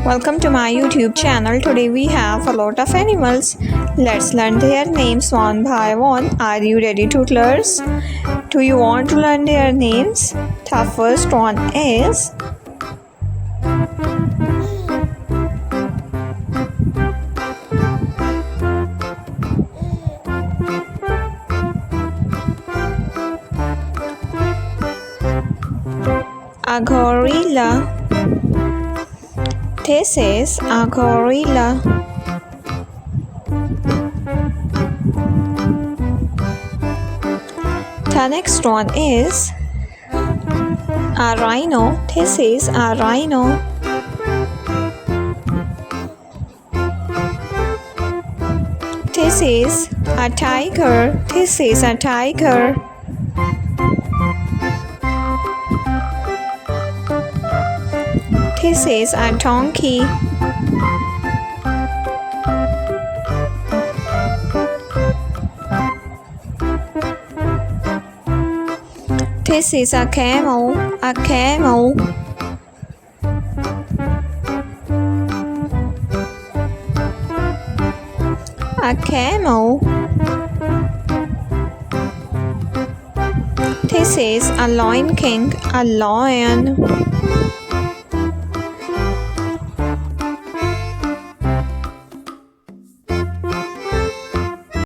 Welcome to my YouTube channel. Today we have a lot of animals. Let's learn their names one by one. Are you ready, toddlers? Do you want to learn their names? The first one is a gorilla. This is a gorilla. The next one is a rhino. This is a rhino. This is a tiger. This is a tiger. This is a donkey. This is a camel. A camel. A camel. This is a lion king. A lion.